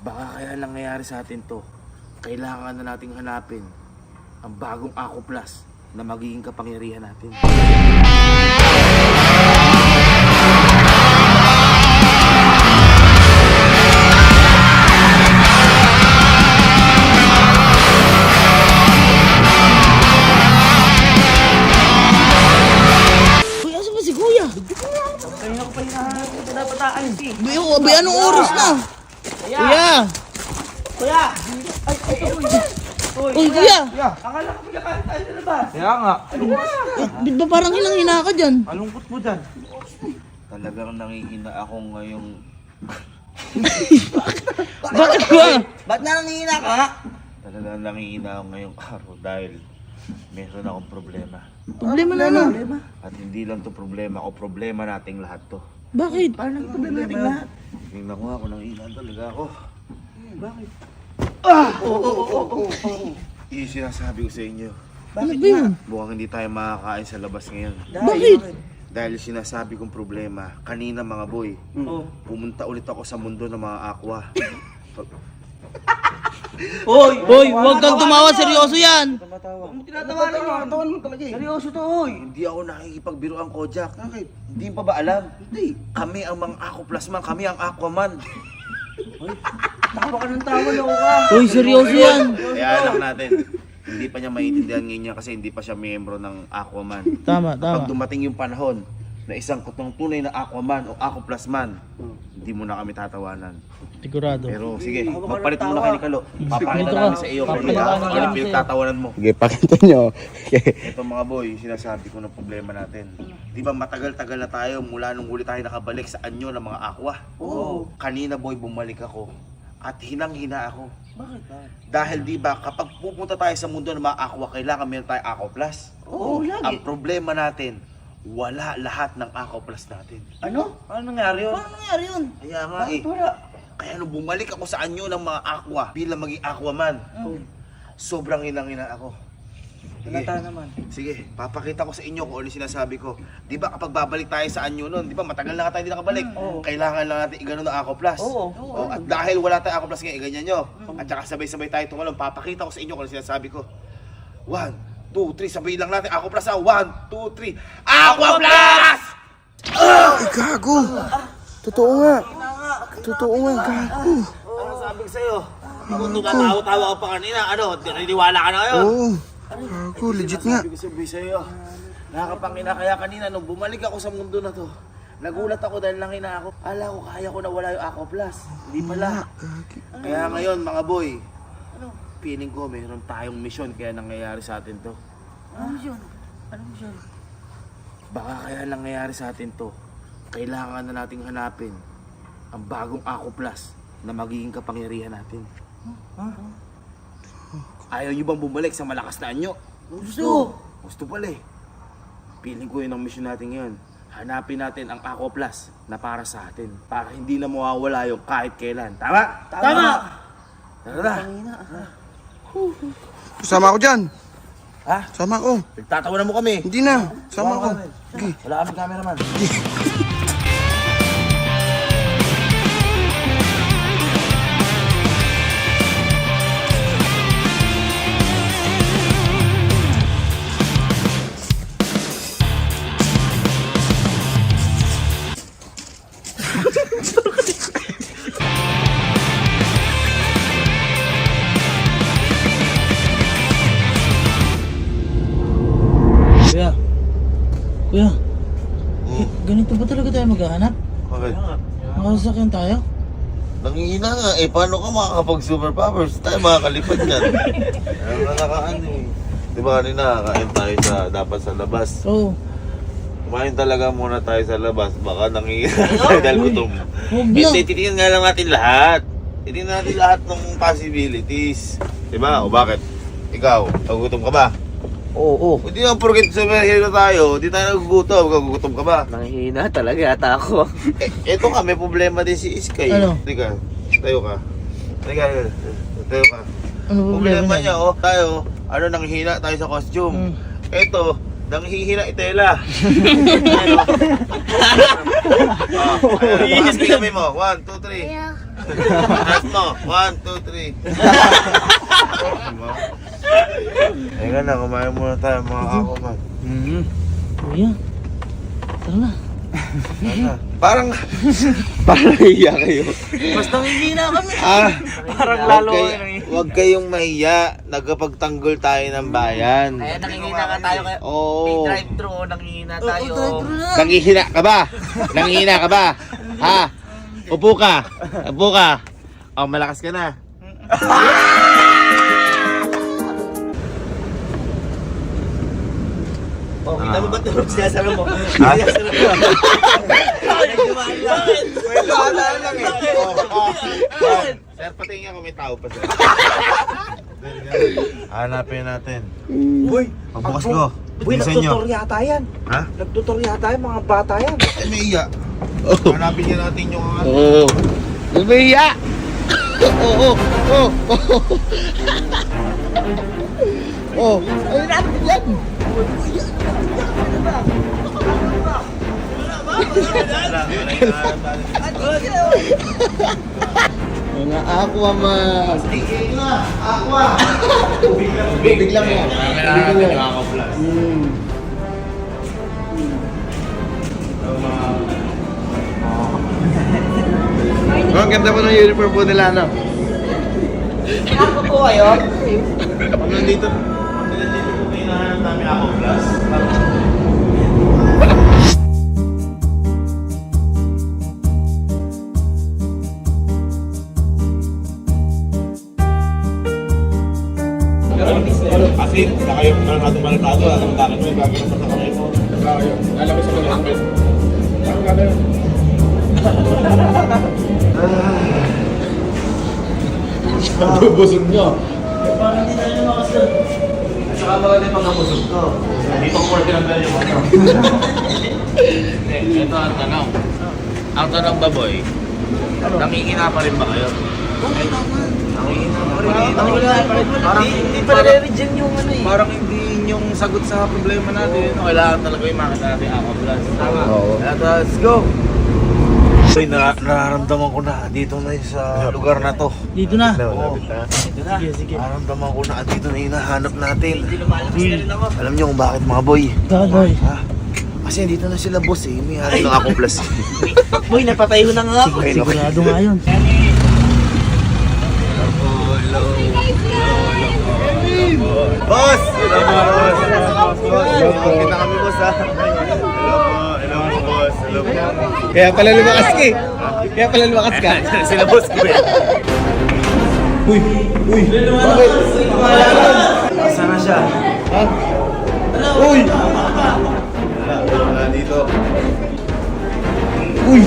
Baka kaya nangyayari sa atin to, kailangan na nating hanapin ang bagong Ako Plus na magiging kapangyarihan natin. Kuya, asa ba si Kuya? Kanina ko pa hinahanap na pataan si. Bay, anong oras na? Kuya! Kuya! Ay, Uy, Kuya! Akala ko pinakain tayo sa labas. Kaya nga. Ba't ba parang hinang-hina ka dyan? Alungkot mo dyan. Talagang nangihina ako ngayong... Bakit ba? Ba't nangihina ka? Talagang nangihina ako ngayong araw dahil meron akong problema. Problema na ano? At hindi lang to problema o problema nating lahat to. Bakit? Paano ang problema natin lahat? Tingnan ko nga kung nangihina talaga ako. Bakit? Yung sinasabi ko sa inyo, Ano ba yun? mukhang hindi tayo makakain sa labas ngayon. Bakit? Dahil yung sinasabi kong problema, kanina mga boy, pumunta ulit ako sa mundo ng mga aqua. Hoy, huwag kang tumawa, seryoso yan! Tinatawanan mo. Tinatawanan mo talaga eh. Seryoso to, hoy. Hindi ako nakikipagbiroan, Kojak. Bakit? Hindi pa ba alam? Hindi. Kami ang mga Ako Plus man, kami ang Aquaman. Tawa ka ng tawa, loko ka. Hoy, seryoso yan! Kaya alam natin, hindi pa niya maintindihan ngayon kasi hindi pa siya miyembro ng Aquaman. Tama, Pag tama. dumating yung panahon na isang kutong tunay na Aquaman o Ako Plus man, hindi mo na kami tatawanan. Sigurado. Pero sige, magpalit muna kayo ni Kalo. Papakita Dito ka. namin sa iyo kung Papakita ano namin yung pinagtatawanan mo. Sige, pakita nyo. Ito mga boy, sinasabi ko ng problema natin. Di ba matagal-tagal na tayo mula nung huli tayo nakabalik sa anyo ng mga aqua? Oo. Kanina boy, bumalik ako at hinang-hina ako. Bakit? Dahil di ba kapag pupunta tayo sa mundo ng mga aqua, kailangan meron tayong Ako Plus. Oo, lagi. Ang problema natin, wala lahat ng Ako Plus natin. Ano? Ano nangyari yun? Paano nangyari yun? Kaya nga Bakit eh. wala? Kaya nung bumalik ako sa anyo ng mga aqua bilang maging Aquaman, sobrang hinang-hina ako. Halata naman. Sige, papakita ko sa inyo kung ano yung sinasabi ko. Di ba kapag babalik tayo sa anyo nun, di ba matagal na nga tayo hindi nakabalik. Oo. Kailangan lang natin igano ng Ako Plus. Oo. Oh, at dahil wala tayong Ako Plus ngayon, iganyan nyo. At saka sabay-sabay tayo tumalong. Papakita ko sa inyo kung ano sinasabi ko. 1, 2, 3, sabay lang natin. Ako Plus 1, 2, 3. Ako Plus! Ay, gago. Totoo nga. Totoo nga, gago. Ano sabi ko sa'yo? Kung tumatawa-tawa ka pa kanina, ano, naniniwala ka na ngayon? Oo. Gago, legit nga. Sabi sa'yo, nakakapangina kaya kanina nung bumalik ako sa mundo na to, nagulat ako dahil nangina ako. Ala ko, kaya ko na wala yung Ako Plus. Hindi pala. Kaya ngayon mga boy, feeling ko mayroon tayong mission kaya nangyayari sa atin to. Ano yun? Ano yun? Baka kaya nangyayari sa atin to, kailangan na nating hanapin ang bagong Ako Plus na magiging kapangyarihan natin. Ayaw nyo bang bumalik sa malakas na anyo? Gusto! Gusto pala eh. Feeling ko yun ang mission natin ngayon. Hanapin natin ang Ako Plus na para sa atin. Para hindi na mawawala yung kahit kailan. Tama? Tama! Tara na. Sama ako dyan. Ha? Sama ako. Nagtatawanan mo kami. Hindi na. Sama ako. Okay. Wala kami cameraman. Kuya. Kuya. Ganito ba talaga tayo maghahanap? Okay. Makasakyan tayo? Nangihina nga eh. Paano ka makakapag superpowers? Tayo makakalipad yan. Ano na nakaano eh. Di ba kanina kain tayo dapat sa labas. Oo. Kumain talaga muna tayo sa labas. Baka nangihina tayo dahil gutom. Huwag na. Hindi, titingnan nga lang natin lahat. Titingnan natin lahat ng possibilities. Diba? O bakit? Ikaw, nagugutom ka ba? Oo. Hindi naman porket superhero tayo, hindi tayo nagugutom. Nagugutom ka ba? Nangihina talaga ata ako. Eto ka, may problema din si Iskay. Ano? Halika, tayo ka. Halika, tayo ka. Ano Problema problema niya, oh, tayo, nanghihina tayo sa costume. Eto, nanghihina itela. Ayun, ayun, kami mo. 1, 2, 3. Last mo. 1, 2, 3. Teka na, kumain muna tayo mga kakuman. Kuya. Tara na. Parang nahiya kayo. Basta hindi na kami. Parang lalo Huwag kayong mahiya. Nagkapagtanggol tayo ng bayan. Kaya nangingina ka tayo kaya. Oo. Drive-thru, nangingina tayo. Nangihina ka ba? Nangihina ka ba? Ha? Upo ka. Upo ka. Oh, malakas ka na. Oh, kita mo ba ito? Sinasara mo. Sir, patingin ako, may tao pa sir. Hanapin natin. Uy, Pagbukas ko. Uy, Tingin sa inyo. nagtutor yata yan. Ha? Nagtutor yata yan, mga bata yan. Eh, may iya. Hanapin niya natin yung ano. Oo. Lumiya! Oo. Oh, ayun na yan. Mga aqua mas. Aqua! Biglang yan. Oh, ang ganda mo ng uniform po nila, ano? Ako po kayo? Pag nandito po hinahanap namin ako plus. Kasi na kayo malatado at ang bakit mo gagawin sa kamay mo. Alam mo sa kalapit. Ang gagawin. Busog nyo. Parang hindi na yun makasal. At saka maganda yung pagkabusog ko. Dito ko 40 lang yung ano. Ito ang tanong. Ang tanong ba, boy? Nangingina pa rin ba kayo? Nangingina pa rin. Hindi pa nare-reject yung ano eh. Parang hindi yung sagot sa problema natin. Kailangan talaga yung makita natin ako plus. Tama. Let's go! Uy, nararamdaman ko na dito na sa lugar na to. Dito na. Sige, sige. Nararamdaman ko na dito na hinahanap natin. Hindi lumalabas na rin ako. Alam niyo kung bakit mga boy? Gagay. Ha? Kasi dito na sila boss eh. May hari ng ako plus. Boy, napatay ko na nga ako. Sigurado nga yun. Boss! Hello boss! Kita kami boss ha. Hello boss. Hello boss. Kaya pala lumakas ka eh. Kaya pala lumakas ka. Sila boss ko eh. Saan na siya? Uy! Wala dito. Uy!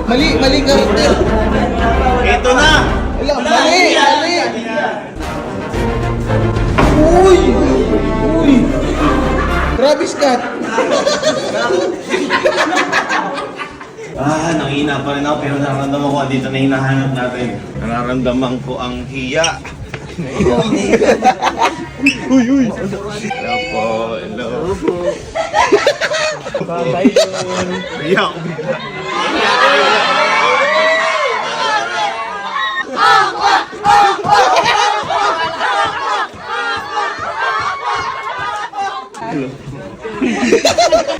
Mali karakter. Ito na! Mali! Uy! Travis Scott. Nangihina pa rin ako pero nararamdaman ko dito na hinahanap natin. Nararamdaman ko ang hiya. Uy! Hello po, hello po. Hiya ako bigla.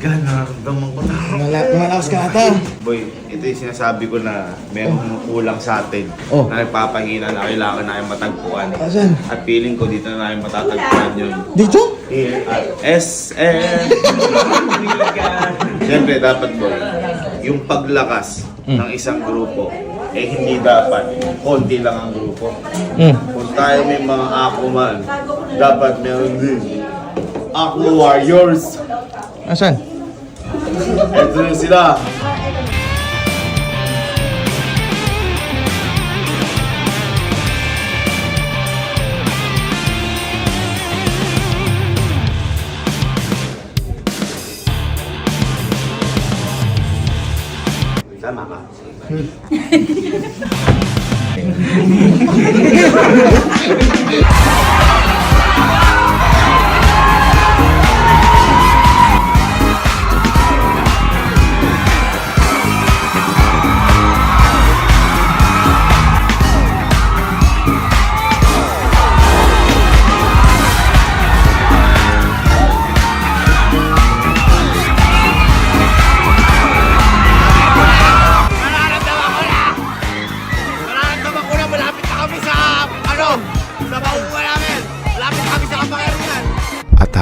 Gan, nararamdaman ko na. Malakas ka ata. Boy, ito yung sinasabi ko na merong kulang sa atin. Oh. Na nagpapahina na kailangan namin matagpuan. Asan? At feeling ko dito na namin matatagpuan yun. Dito? Here at SM. Siyempre dapat boy, yung paglakas ng isang grupo, eh hindi dapat konti lang ang grupo. Kung tayo may mga ako man, dapat meron din Ako Warriors. Asan? Ito na sila. Sama ka.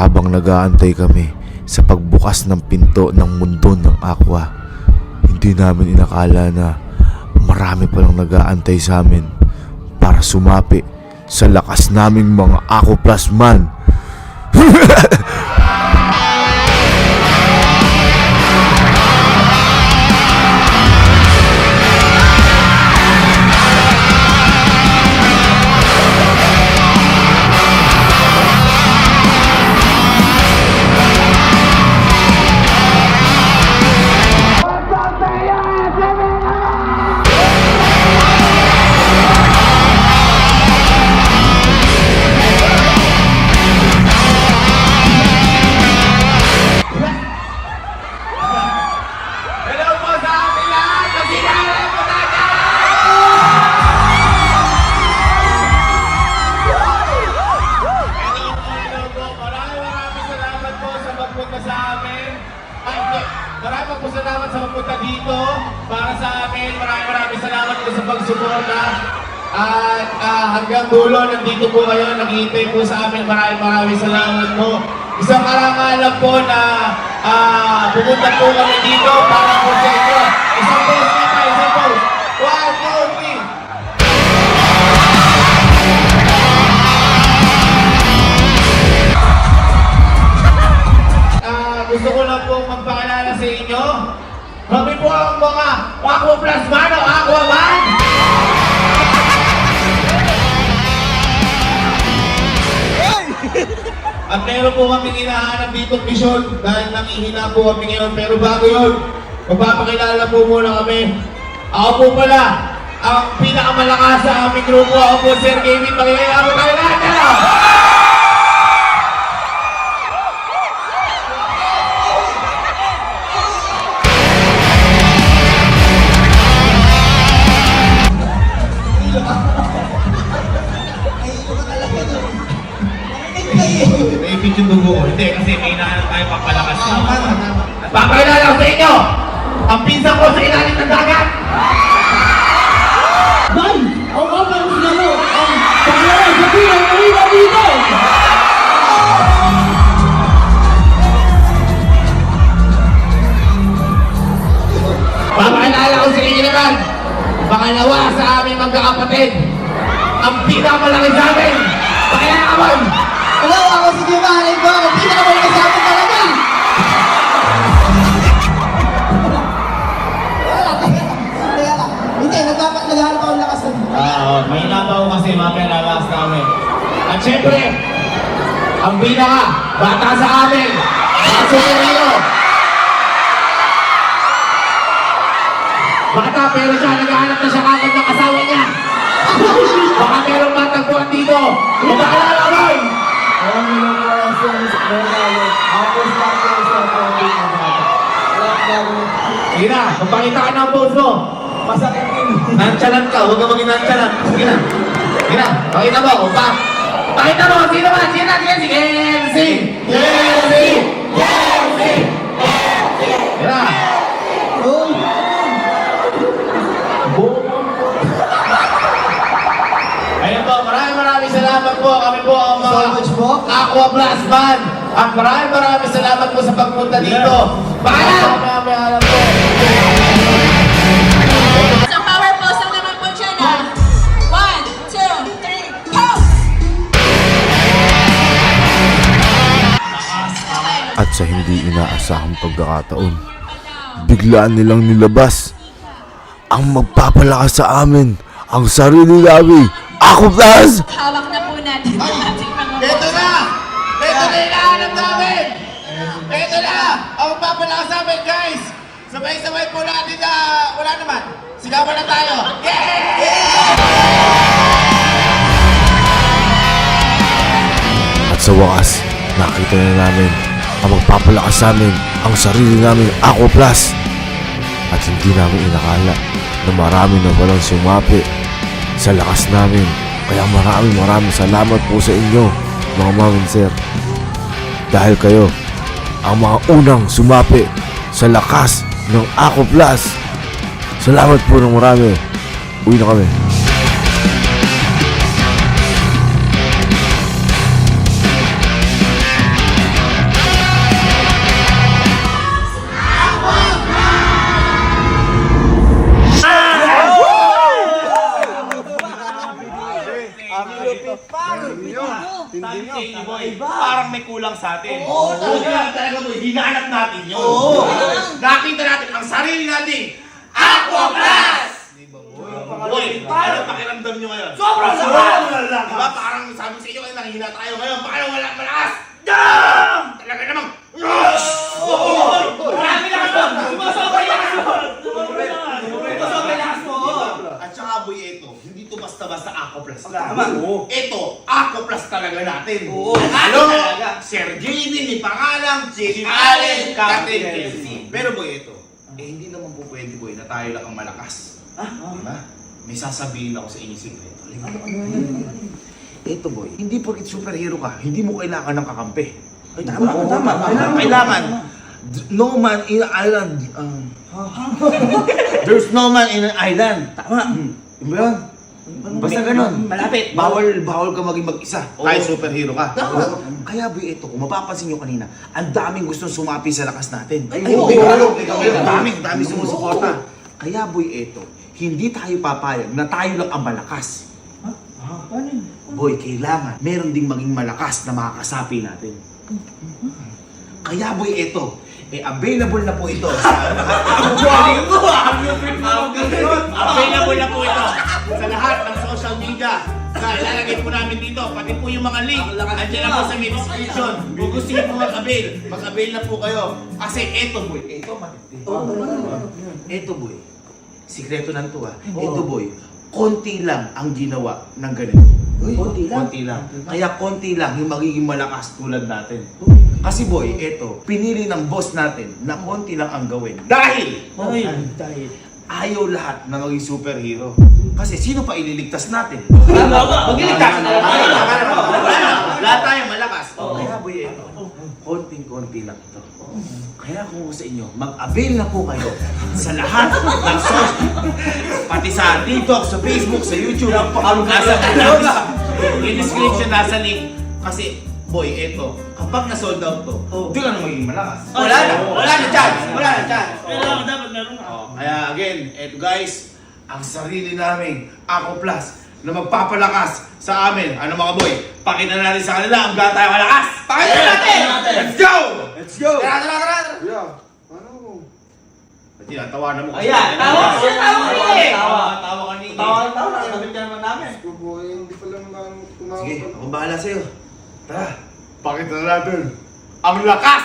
habang nag-aantay kami sa pagbukas ng pinto ng mundo ng Aqua, hindi namin inakala na marami palang nag-aantay sa amin para sumapi sa lakas naming mga Aqua Plus man. Maraming po salamat sa pagpunta dito para sa amin. Maraming salamat po sa pagsuporta. At hanggang dulo, nandito po kayo, naghihintay po sa amin. Maraming salamat po. Isang karangalan po na pumunta po kami dito para po sa inyo. Isang post na tayo, isang post. 1, 2, 3. Gusto ko lang po magpakilala sa inyo. Kami po ang mga Aqua Plus Man o Aqua Man! At meron po kaming hinahanap dito mission dahil nakihina po kami ngayon. Pero bago yun, magpapakilala po muna kami. Ako po pala, ang pinakamalakas sa aming grupo. Ako po, Sir Kevin. Pakilala po tayo lahat. Naipit yung dugo ko. Hindi, kasi may hinahanap tayo pagpalakas. Papakilala ko sa inyo! Ang pinsan ko sa ilalim ng dagat! Bay! Ang kapang sila mo! Ang panglaran sa pinang marina dito! Papakilala ko sa inyo naman! Pangalawa sa aming magkakapatid! Ang pinakamalaki sa amin! Pakilala ka mo! Hello, ako si Giovanni ko. Ang pinakamalaki sa akin talaga. Teka lang. Hindi, naghahanap ako ng lakas nun. May nabaw kasi mapilalakas namin. At syempre, ang pinaka, bata sa amin, mga superhero. Bata, pero siya, naghahanap na siya kagad ng asawa niya. Baka merong matagpuan dito. Ipakilala mo! Sige na, magpakita ka ng pose mo. Masakit din. Nantsalan ka, huwag ka maging nantsalan. Sige na. Sige na, pakita mo. Pakita mo, sino ba? Sino na? Sige, sige. Sige na. Ayun po, maraming salamat po. Kami po ang mga Aqua Plus Man. At maraming salamat po sa pagpunta dito. Paalam! Paalam po. Sa power pose lang naman po dyan ha. 1, 2, 3, pose! At sa hindi inaasahang pagkakataon, biglaan nilang nilabas ang magpapalakas sa amin, ang sarili namin, Aqua Plus! Hawak na po natin ang ating mga Ito na! Ito na hinahanap namin! Ito na! Ang magpapalakas sa amin, guys! Sabay-sabay po natin na wala naman. Sigawan na tayo! At sa wakas, nakita na namin ang magpapalakas sa amin, ang sarili namin, Aqua Plus. At hindi namin inakala na marami na palang sumapi sa lakas namin. Kaya maraming salamat po sa inyo, mga ma'am and sir. Dahil kayo ang mga unang sumapi sa lakas ng Aqua Plus. Salamat po ng marami. Uwi na kami. Tangin niyo, boy. Parang may kulang sa atin. Oo, talaga, boy. Hinahanap natin yun. Nakita natin ang sarili nating Aqua Plus! Boy, ano pakiramdam nyo ngayon? Sobrang lakas! Diba parang sabi sa inyo kayo, nanghihina tayo ngayon. Paano wala malakas? Damn! Talaga namang... Marami na ka doon! Sumasobay lakas mo! Sumasobay lakas mo! At saka boy, ito, hindi to basta-basta Aqua Plus. Ito, Aqua Plus talaga natin. Ano? Sir JB, ni Pangalang, Chief Allen, Captain Kelsey. Pero boy, ito, hindi naman po pwede boy na tayo lang ang malakas. Diba? May sasabihin ako sa inyo sikreto. Ito boy, hindi porkit superhero ka, hindi mo kailangan ng kakampi. Tama. Kailangan. No man in an island. There's no man in an island. Tama. Diba yun? Basta ganun. Malapit. Bawal ka maging mag-isa. Kahit superhero ka. Kaya boy, ito, kung mapapansin nyo kanina, ang daming gustong sumapi sa lakas natin. Daming sumusuporta. Kaya boy, ito, hindi tayo papayag na tayo lang ang malakas. Boy, kailangan meron ding maging malakas na makakasapi natin. Kaya boy, ito, available na po ito sa available na po ito sa lahat ng social media na ilalagay po namin dito. Pati po yung mga link, andyan na po sa may description. Kung gusto niyo po mag-avail na po kayo. Kasi ito boy, ito boy, sikreto nan to ito boy, konti lang ang ginawa ng ganito. Konti lang. Kaya konti lang yung magiging malakas tulad natin. Kasi boy, eto, pinili ng boss natin na konti lang ang gawin. Dahil ayaw lahat na maging superhero. Kasi sino pa ililigtas natin? Magliligtas! Lahat tayo malakas. Kaya boy, eto, konting-konti lang ito. Kaya kung sa inyo, mag-avail na po kayo sa lahat ng social, pati sa TikTok, sa Facebook, sa YouTube, nasa yung description, nasa link. Kasi, boy, eto, kapag na-sold out to, di ka na magiging malakas. Wala na chance. Kailangan dapat meron ka. Kaya again, eto guys, ang sarili namin, Aqua Plus, na magpapalakas sa amin. Ano mga boy? Pakita natin sa kanila ang gata tayo malakas. Pakita natin! Let's go! Tara! Yeah. Ano? Pati natawanan mo. Ayan, tawa kanina. Tawa kanina. Tawa, nakakabit ka naman namin. Hindi pa lang naman tumawag. Sige, akong bahala sa'yo. Tara. Pakita natin ang lakas